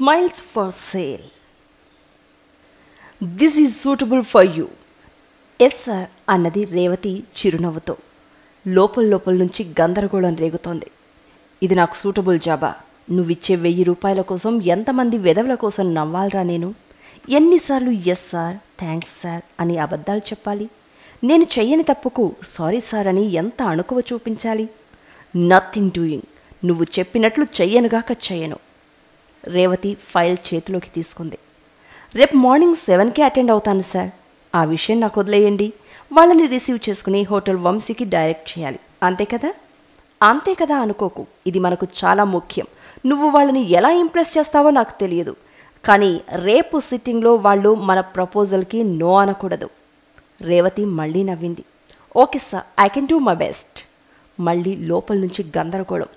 Smiles for sale. This is suitable for you. Yes sir అన్నది రేవతి చిరునవ్వుతో. లోపల నుంచి గందరగోళం రేగుతోంది. ఇది నాకు సూటబుల్ జాబా? నువ్విచ్చే 1000 రూపాయల కోసం ఎంతమంది వెధవల కోసం నవ్వాలరా నేను? ఎన్నిసార్లు ఎస్ సార్, థ్యాంక్స్ సార్ అని అబద్ధాలు చెప్పాలి? నేను చెయ్యని తప్పుకు సారీ సార్ అని ఎంత అణుకువ చూపించాలి? Nothing doing. నువ్వు చెప్పినట్లు చెయ్యనుగాక చెయ్యను. రేవతి ఫైల్ చేతిలోకి తీసుకుంది. రేపు మార్నింగ్ 7కి అటెండ్ అవుతాను సార్. ఆ విషయం నాకు వదిలేయండి. వాళ్ళని రిసీవ్ చేసుకుని హోటల్ వంశీకి డైరెక్ట్ చేయాలి. అంతే కదా? అంతే కదా అనుకోకు. ఇది మనకు చాలా ముఖ్యం. నువ్వు వాళ్ళని ఎలా ఇంప్రెస్ చేస్తావో నాకు తెలియదు. కానీ రేపు సిట్టింగ్లో వాళ్ళు మన ప్రపోజల్కి నో అనకూడదు. రేవతి మళ్ళీ నవ్వింది. Okay sir, I can do my best. మళ్ళీ లోపల నుంచి గందరగోళం.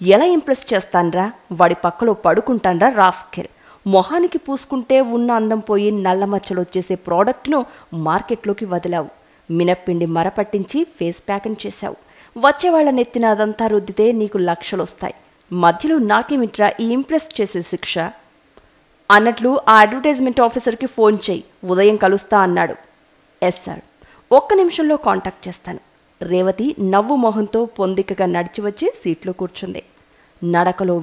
ఎలా ఇంప్రెస్ చేస్తాన్రా? వాడి పక్కలో పడుకుంటాన్రా రాస్కెల్. మొహానికి పూసుకుంటే ఉన్న అందం పోయి నల్ల మచ్చలు వచ్చేసే ప్రోడక్ట్ను మార్కెట్లోకి వదిలావు. మినప్పిండి మరపట్టించి ఫేస్ ప్యాక్ని చేశావు. వచ్చేవాళ్ళ నెత్తిన అదంతా రుద్దితే నీకు లక్షలు వస్తాయి. మధ్యలో నాకేమిట్రా ఈ ఇంప్రెస్ చేసే శిక్ష? అన్నట్లు ఆ అడ్వర్టైజ్మెంట్ ఆఫీసర్కి ఫోన్ చేయి, ఉదయం కలుస్తా అన్నాడు. ఎస్ సార్, ఒక్క నిమిషంలో కాంటాక్ట్ చేస్తాను. రేవతి నవ్వు మొహంతో పొందికగా నడిచి వచ్చి సీట్లో కూర్చుంది. నడకలో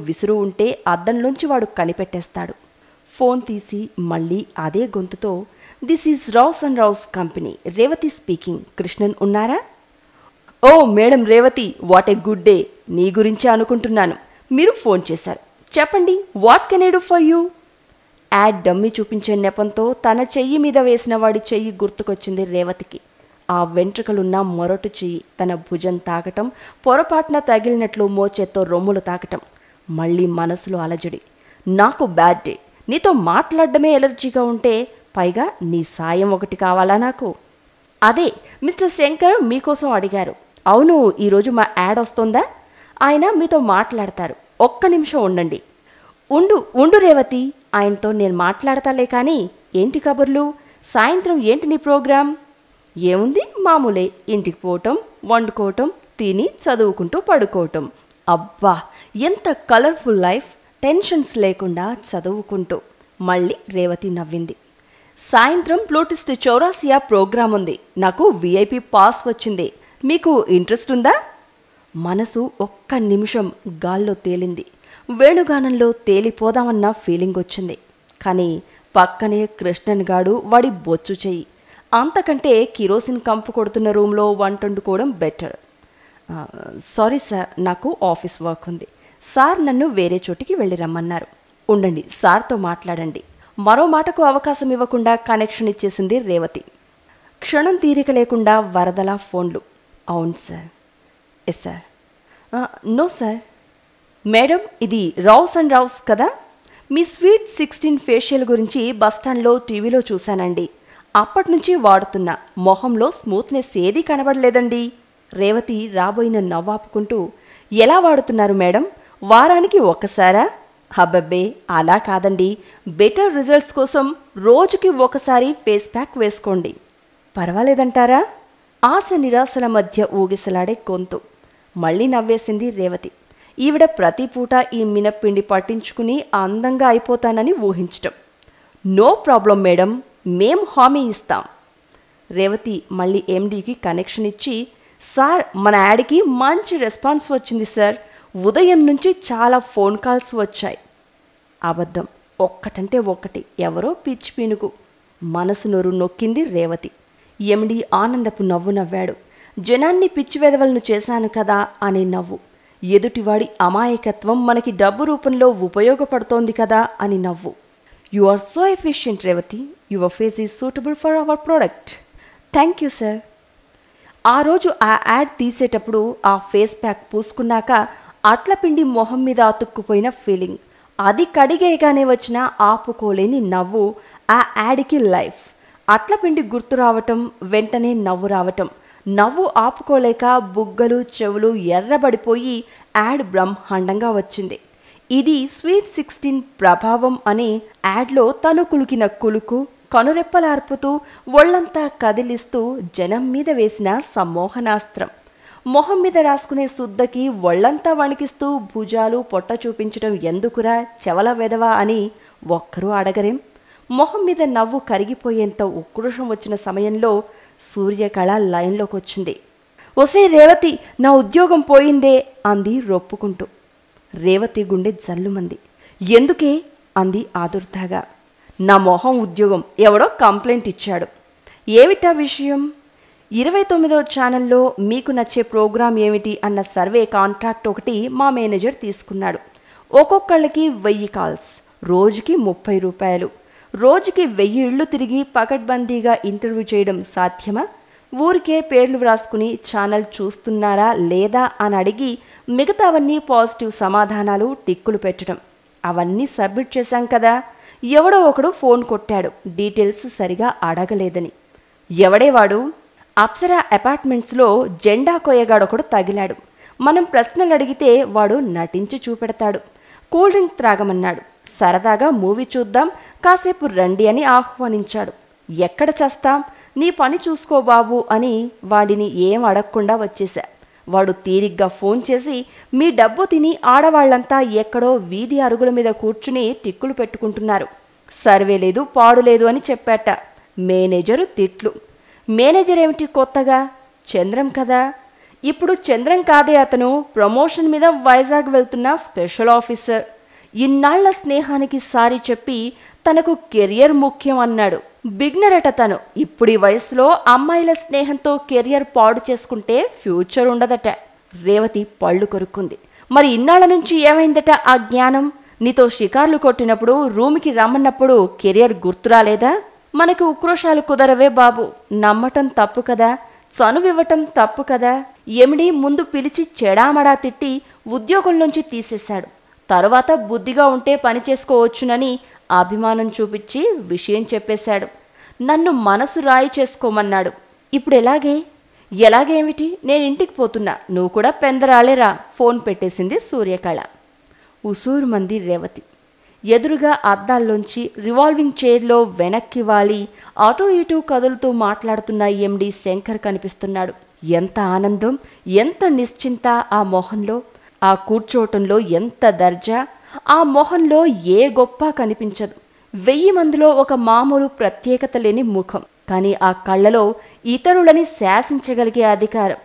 విసురు ఉంటే అద్దంలోంచి వాడు కనిపెట్టేస్తాడు. ఫోన్ తీసి మళ్ళీ అదే గొంతుతో, this is Rao's and Rao's company, Revathi speaking. Krishnan ఉన్నారా? Oh madam Revathi, what a good day. నీ గురించే అనుకుంటున్నాను. మీరు ఫోన్ చేశారు. చెప్పండి, what can I do for you? Ad dummy చూపించే నెపంతో తన చెయ్యి మీద వేసిన వాడి చెయ్యి గుర్తుకొచ్చింది రేవతికి. ఆ వెంట్రుకలున్న మొరటు చెయ్యి తన భుజం తాకటం, పొరపాటున తగిలినట్లు మోచేత్తో రొమ్ములు తాకటం. మళ్ళీ మనసులో అలజడి. నాకు బ్యాడ్ డే. నీతో మాట్లాడడమే ఎలర్జీగా ఉంటే పైగా నీ సాయం ఒకటి కావాలా నాకు? అదే మిస్టర్ శంకర్ మీకోసం అడిగారు. అవును, ఈరోజు మా యాడ్ వస్తుందా? ఆయన మీతో మాట్లాడతారు. ఒక్క నిమిషం ఉండండి. ఉండు రేవతి, ఆయనతో నేను మాట్లాడతాలే. కానీ ఏంటి కబుర్లు? సాయంత్రం ఏంటి నీ ప్రోగ్రాం? ఏముంది, మామూలే. ఇంటికి పోవటం, వండుకోవటం, తిని చదువుకుంటూ పడుకోవటం. అబ్బా, ఎంత కలర్ఫుల్ లైఫ్. టెన్షన్స్ లేకుండా చదువుకుంటూ. మళ్ళీ రేవతి నవ్వింది. సాయంత్రం ప్లూటిస్ట్ చౌరాసియా ప్రోగ్రాం ఉంది. నాకు విఐపి పాస్ వచ్చింది. మీకు ఇంట్రెస్ట్ ఉందా? మనసు ఒక్క నిమిషం గాల్లో తేలింది. వేణుగానంలో తేలిపోదామన్న ఫీలింగ్ వచ్చింది. కానీ పక్కనే కృష్ణన్ గాడు వాడి బొచ్చు చెయ్యి. అంతకంటే కిరోసిన్ కంపు కొడుతున్న రూమ్లో వంటొండుకోవడం బెటర్. సారీ సార్, నాకు ఆఫీస్ వర్క్ ఉంది. సార్ నన్ను వేరే చోటికి వెళ్ళి రమ్మన్నారు. ఉండండి, సార్తో మాట్లాడండి. మరో మాటకు అవకాశం ఇవ్వకుండా కనెక్షన్ ఇచ్చేసింది రేవతి. క్షణం తీరిక లేకుండా వరదలా ఫోన్లు. అవును sir. Yes sir. No sir. Madam, ఇది రావ్స్ అండ్ రావ్స్ కదా? మీ స్వీట్ 16 ఫేషియల్ గురించి బస్టాండ్లో టీవీలో చూశానండి. అప్పటి నుంచి వాడుతున్నా. మొహంలో స్మూత్నెస్ ఏదీ కనబడలేదండి. రేవతి రాబోయిన నవ్వాపుకుంటూ, ఎలా వాడుతున్నారు మేడం? వారానికి ఒక్కసారా? అబ్బబ్బే, అలా కాదండి. బెటర్ రిజల్ట్స్ కోసం రోజుకి ఒకసారి ఫేస్ ప్యాక్ వేసుకోండి. పర్వాలేదంటారా? ఆశ నిరాశల మధ్య ఊగిసలాడే గొంతు. మళ్ళీ నవ్వేసింది రేవతి. ఈవిడ ప్రతి పూట ఈ మినప్పిండి పట్టించుకుని అందంగా అయిపోతానని ఊహించటం. నో ప్రాబ్లం మేడం, మేం హామీ ఇస్తాం. రేవతి మళ్ళీ ఎండీకి కనెక్షన్ ఇచ్చి, సార్, మన యాడ్కి మంచి రెస్పాన్స్ వచ్చింది సార్. ఉదయం నుంచి చాలా ఫోన్ కాల్స్ వచ్చాయి. అబద్ధం. ఒక్కటంటే ఒక్కటి. ఎవరో పిచ్చి పీనుకు. మనసు నొరు నొక్కింది రేవతి. ఎండి ఆనందపు నవ్వు నవ్వాడు. జనాన్ని పిచ్చి వెధవలను చేశాను కదా అనే నవ్వు. ఎదుటివాడి అమాయకత్వం మనకి డబ్బు రూపంలో ఉపయోగపడుతోంది కదా అని నవ్వు. You are so efficient Revathi. Your face is suitable for our product. Thank you sir. ఆ రోజు ఆ యాడ్ తీసేటప్పుడు ఆ ఫేస్ ప్యాక్ పూసుకున్నాక అట్లపిండి మొహం మీద అతుక్కుపోయిన ఫీలింగ్, అది కడిగేయగానే వచ్చిన ఆపుకోలేని నవ్వు ఆ యాడ్కి లైఫ్. అట్లపిండి గుర్తు రావటం, వెంటనే నవ్వు రావటం. నవ్వు ఆపుకోలేక బుగ్గలు చెవులు ఎర్రబడిపోయి యాడ్ బ్రహ్మాండంగా వచ్చింది. ఇది స్వీట్ 16 ప్రభావం అనే యాడ్లో తను కులికిన కులుకు, కనురెప్పలార్పుతూ ఒళ్లంతా కదిలిస్తూ జనం మీద వేసిన సమ్మోహనాస్త్రం. మొహం మీద రాసుకునే శుద్ధకి ఒళ్లంతా వణికిస్తూ భుజాలు పొట్ట చూపించడం ఎందుకురా చెవల వెదవా అని ఒక్కరూ అడగరేం. మొహం మీద నవ్వు కరిగిపోయేంత ఉక్రోషం వచ్చిన సమయంలో సూర్యకళ లైన్లోకొచ్చింది. ఒసే రేవతి, నా ఉద్యోగం పోయిందే అంది రొప్పుకుంటూ. రేవతి గుండె జల్లుమంది. ఎందుకే అంది ఆదుర్దాగా. నా మొహం ఉద్యోగం ఎవడో కంప్లైంట్ ఇచ్చాడు. ఏమిటా విషయం? 29వ ఛానల్లో మీకు నచ్చే ప్రోగ్రాం ఏమిటి అన్న సర్వే కాంట్రాక్ట్ ఒకటి మా మేనేజర్ తీసుకున్నాడు. ఒక్కొక్కళ్ళకి 1000 కాల్స్, రోజుకి 30 రూపాయలు. రోజుకి 1000 ఇళ్ళు తిరిగి పకడ్బందీగా ఇంటర్వ్యూ చేయడం సాధ్యమా? ఊరికే పేర్లు వ్రాసుకుని ఛానల్ చూస్తున్నారా లేదా అని అడిగి మిగతావన్నీ పాజిటివ్ సమాధానాలు టిక్కులు పెట్టడం. అవన్నీ సబ్మిట్ చేశాం కదా. ఎవడో ఒకడు ఫోన్ కొట్టాడు, డీటెయిల్స్ సరిగా అడగలేదని. ఎవడేవాడు? అప్సరా అపార్ట్మెంట్స్లో జెండా కొయ్యగాడొకడు తగిలాడు. మనం ప్రశ్నలు అడిగితే వాడు నటించి చూపెడతాడు. Cool drink త్రాగమన్నాడు. సరదాగా మూవీ చూద్దాం, కాసేపు రండి అని ఆహ్వానించాడు. ఎక్కడ చేస్తాం, నీ పని చూసుకో బాబు అని వాడిని ఏం అడగకుండా వచ్చేశా. వాడు తీరిగ్గా ఫోన్ చేసి మీ డబ్బు తిని ఆడవాళ్లంతా ఎక్కడో వీధి అరుగుల మీద కూర్చుని టిక్కులు పెట్టుకుంటున్నారు, సర్వే లేదు పాడు లేదు అని చెప్పాట. మేనేజరు తిట్లు. మేనేజర్ ఏమిటి కొత్తగా? చంద్రం కదా. ఇప్పుడు చంద్రం కాదే అతను, ప్రమోషన్ మీద వైజాగ్ వెళ్తున్న స్పెషల్ ఆఫీసర్. ఇన్నాళ్ల స్నేహానికి సారీ చెప్పి తనకు కెరియర్ ముఖ్యం అన్నాడు. బిగ్నర్ అట తను. ఇప్పుడు ఈ వయసులో అమ్మాయిల స్నేహంతో కెరియర్ పాడు చేసుకుంటే ఫ్యూచర్ ఉండదట. రేవతి పళ్ళు కొరుక్కుంది. మరి ఇన్నాళ్ల నుంచి ఏమైందట ఆ జ్ఞానం? నీతో షికార్లు కొట్టినప్పుడు రూమ్కి రమ్మన్నప్పుడు కెరియర్ గుర్తురాలేదా? మనకు ఉక్రోషాలు కుదరవే బాబు. నమ్మటం తప్పు కదా, చనువివ్వటం తప్పు కదా. ఎమిడి ముందు పిలిచి చెడామడా తిట్టి ఉద్యోగంలోంచి తీసేశాడు. తరువాత బుద్ధిగా ఉంటే పని చేసుకోవచ్చునని అభిమానం చూపించి విషయం చెప్పేశాడు. నన్ను మనసు రాయి చేసుకోమన్నాడు. ఇప్పుడు ఎలాగేమిటి? నేను ఇంటికి పోతున్నా, నువ్వు కూడా పెందరాలేరా ఫోన్ పెట్టేసింది సూర్యకళ. ఉసూరు మంది రేవతి. ఎదురుగా అద్దాల్లోంచి రివాల్వింగ్ చైర్లో వెనక్కి వాలి అటూ ఇటూ కదులుతూ మాట్లాడుతున్న ఎండి శంకర్ కనిపిస్తున్నాడు. ఎంత ఆనందం, ఎంత నిశ్చింత ఆ మొహంలో! ఆ కూర్చోటంలో ఎంత దర్జా! ఆ మొహంలో ఏ గొప్ప కనిపించదు. 1000 మందిలో ఒక మామూలు ప్రత్యేకత లేని ముఖం. కానీ ఆ కళ్ళలో ఇతరులని శాసించగలిగే అధికారం.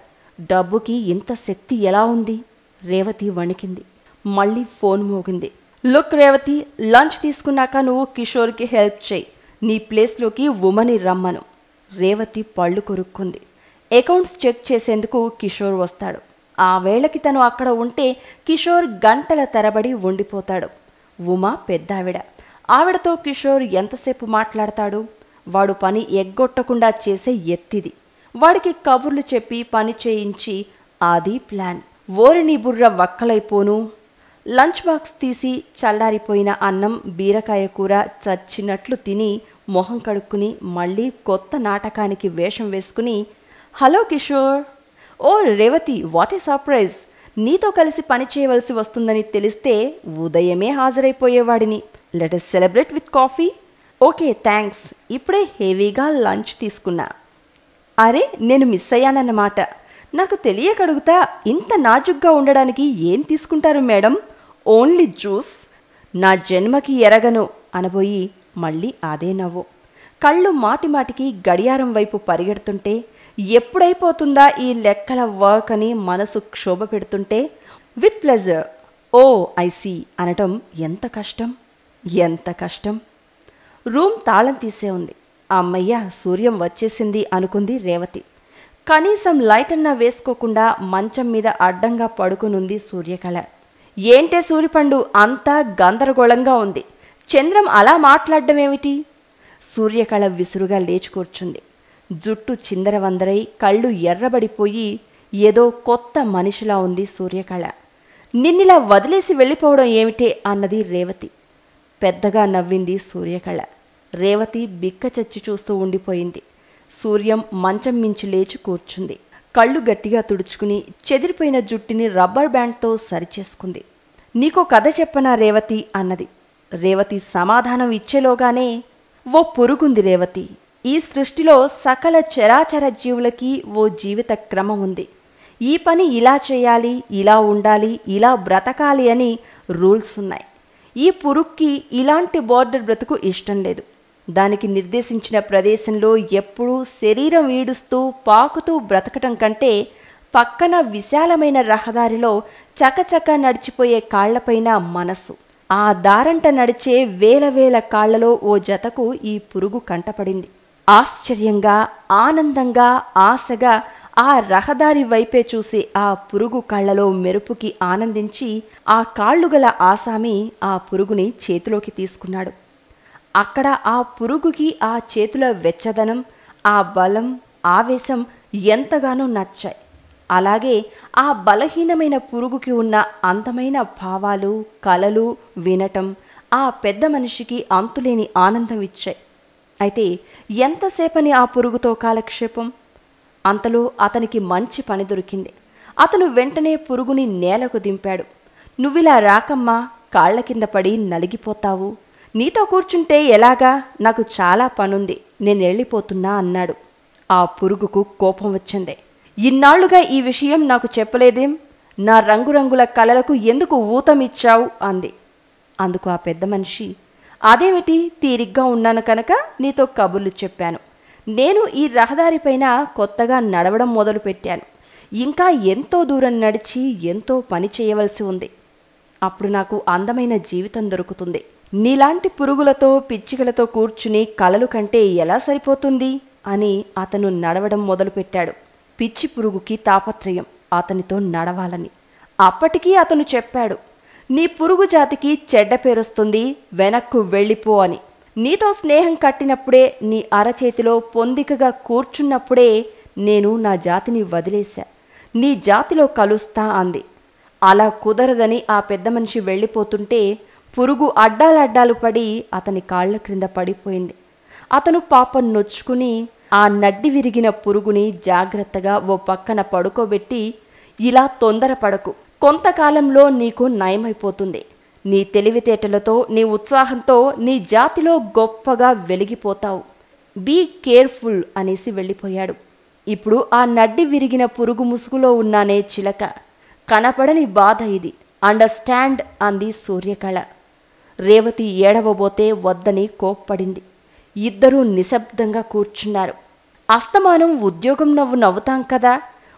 డబ్బుకి ఇంత శక్తి ఎలా ఉంది? రేవతి వణికింది. మళ్ళీ ఫోన్ మోగింది. లుక్ రేవతి, లంచ్ తీసుకున్నాక నువ్వు కిషోర్కి హెల్ప్ చేయి. నీ ప్లేస్లోకి ఉమని రమ్మను. రేవతి పళ్ళు కొరుక్కుంది. అకౌంట్స్ చెక్ చేసేందుకు కిషోర్ వస్తాడు. ఆ వేళకి తను అక్కడ ఉంటే కిషోర్ గంటల తరబడి ఉండిపోతాడు. ఉమా పెద్దావిడ. ఆవిడతో కిషోర్ ఎంతసేపు మాట్లాడతాడు? వాడు పని ఎగ్గొట్టకుండా చేసే ఎత్తిది. వాడికి కబుర్లు చెప్పి పని చేయించి అది ప్లాన్. ఓరిని బుర్ర వక్కలైపోను. లంచ్ బాక్స్ తీసి చల్లారిపోయిన అన్నం, బీరకాయ కూర చచ్చినట్లు తిని మొహం కడుక్కుని మళ్ళీ కొత్త నాటకానికి వేషం వేసుకుని, hello Kishore. Oh Revathi, what a surprise! నీతో కలిసి పని చేయవలసి వస్తుందని తెలిస్తే ఉదయమే హాజరైపోయేవాడిని. Let us celebrate with coffee. Okay thanks. ఇప్పుడే హెవీగా లంచ్ తీసుకున్నా. అరే, నేను మిస్ అయ్యానన్నమాట. నాకు తెలియకడుగుతా, ఇంత నాజుగ్గా ఉండడానికి ఏం తీసుకుంటారు మేడం? Only juice. నా జన్మకి ఎరగను అనబోయి మళ్ళీ అదే నవ్వు. కళ్ళు మాటిమాటికి గడియారం వైపు పరిగెడుతుంటే, ఎప్పుడైపోతుందా ఈ లెక్కల వర్క్ అని మనసు క్షోభ పెడుతుంటే, with pleasure, oh I see అనటం ఎంత కష్టం, ఎంత కష్టం. రూమ్ తాళం తీసే ఉంది. అమ్మయ్య, సూర్యం వచ్చేసింది అనుకుంది రేవతి. కనీసం లైట్ అన్నా వేసుకోకుండా మంచం మీద అడ్డంగా పడుకునుంది సూర్యకళ. ఏంటే సూరిపండు, అంతా గందరగోళంగా ఉంది. చంద్రం అలా మాట్లాడడమేమిటి? సూర్యకళ విసురుగా లేచి కూర్చుంది. జుట్టు చిందరవందరై కళ్ళు ఎర్రబడిపోయి ఏదో కొత్త మనిషిలా ఉంది సూర్యకళ. నిన్నిలా వదిలేసి వెళ్ళిపోవడం ఏమిటే అన్నది రేవతి. పెద్దగా నవ్వింది సూర్యకళ. రేవతి బిక్కచచ్చి చూస్తూ ఉండిపోయింది. సూర్యం మంచం మించి లేచి కూర్చుంది. కళ్ళు గట్టిగా తుడుచుకుని చెదిరిపోయిన జుట్టుని రబ్బర్ బ్యాండ్తో సరిచేసుకుంది. నీకో కథ చెప్పనా రేవతి అన్నది. రేవతి సమాధానం ఇచ్చేలోగానే, ఓ పురుగుంది రేవతి. ఈ సృష్టిలో సకల చరాచర జీవులకి ఓ జీవిత క్రమం ఉంది. ఈ పని ఇలా చేయాలి, ఇలా ఉండాలి, ఇలా బ్రతకాలి అని రూల్స్ ఉన్నాయి. ఈ పురుగుకి ఇలాంటి బోర్డర్ బ్రతుకు ఇష్టం లేదు. దానికి నిర్దేశించిన ప్రదేశంలో ఎప్పుడూ శరీరం ఈడుస్తూ పాకుతూ బ్రతకటం కంటే పక్కన విశాలమైన రహదారిలో చకచక నడిచిపోయే కాళ్లపైన మనసు, ఆ దారంట నడిచే వేల వేల కాళ్లలో ఓ జతకు ఈ పురుగు కంటపడింది. ఆశ్చర్యంగా, ఆనందంగా, ఆశగా ఆ రహదారి వైపే చూసి ఆ పురుగు కళ్ళలో మెరుపుకి ఆనందించి ఆ కాళ్లుగల ఆసామి ఆ పురుగుని చేతిలోకి తీసుకున్నాడు. అక్కడ ఆ పురుగుకి ఆ చేతుల వెచ్చదనం, ఆ బలం, ఆవేశం ఎంతగానో నచ్చాయి. అలాగే ఆ బలహీనమైన పురుగుకి ఉన్న అందమైన భావాలు, కలలు వినటం ఆ పెద్ద మనిషికి అంతులేని ఆనందం ఇచ్చాయి. అయితే ఎంతసేపని ఆ పురుగుతో కాలక్షేపం? అంతలో అతనికి మంచి పని దొరికింది. అతను వెంటనే పురుగుని నేలకు దింపాడు. నువ్విలా రాకమ్మా, కాళ్ల కింద పడి నలిగిపోతావు. నీతో కూర్చుంటే ఎలాగా? నాకు చాలా పనుంది, నేనెళ్ళిపోతున్నా అన్నాడు. ఆ పురుగుకు కోపం వచ్చింది. ఇన్నాళ్లుగా ఈ విషయం నాకు చెప్పలేదేం? నా రంగురంగుల కలలకు ఎందుకు ఊతమిచ్చావు అంది. అందుకు ఆ పెద్ద మనిషి, అదేమిటి, తీరిగ్గా ఉన్నాను కనుక నీతో కబుర్లు చెప్పాను. నేను ఈ రహదారిపైన కొత్తగా నడవడం మొదలుపెట్టాను. ఇంకా ఎంతో దూరం నడిచి ఎంతో పని చేయవలసి ఉంది. అప్పుడు నాకు అందమైన జీవితం దొరుకుతుంది. నీలాంటి పురుగులతో పిచ్చికలతో కూర్చుని కలలు కంటే ఎలా సరిపోతుంది అని అతను నడవడం మొదలుపెట్టాడు. పిచ్చి పురుగుకి తాపత్రయం అతనితో నడవాలని. అప్పటికీ అతను చెప్పాడు, నీ పురుగు జాతికి చెడ్డ పేరొస్తుంది, వెనక్కు వెళ్ళిపో అని. నీతో స్నేహం కట్టినప్పుడే, నీ అరచేతిలో పొందికగా కూర్చున్నప్పుడే నేను నా జాతిని వదిలేశా. నీ జాతిలో కలుస్తా అంది. అలా కుదరదని ఆ పెద్ద మనిషి వెళ్ళిపోతుంటే పురుగు అడ్డాలడ్డాలు పడి అతని కాళ్ల క్రింద పడిపోయింది. అతను పాపం నొచ్చుకుని ఆ నడ్డి విరిగిన పురుగుని జాగ్రత్తగా ఓ పక్కన పడుకోబెట్టి, ఇలా తొందరపడకు, కొంతకాలంలో నీకు నయమైపోతుంది. నీ తెలివితేటలతో, నీ ఉత్సాహంతో నీ జాతిలో గొప్పగా వెలిగిపోతావు. బీ కేర్ఫుల్ అనేసి వెళ్ళిపోయాడు. ఇప్పుడు ఆ నడ్డి విరిగిన పురుగు ముసుగులో ఉన్నానే చిలక. కనపడని బాధ ఇది, అండర్స్టాండ్ అంది సూర్యకళ. రేవతి ఏడవబోతే వద్దని కోప్పడింది. ఇద్దరూ నిశ్శబ్దంగా కూర్చున్నారు. అస్తమానం ఉద్యోగం నవ్వు నవ్వుతాం కదా,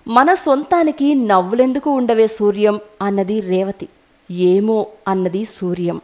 మన సొంతానికి నవ్వులెందుకు ఉండవే సూర్యం అన్నది రేవతి. ఏమో అన్నది సూర్యం.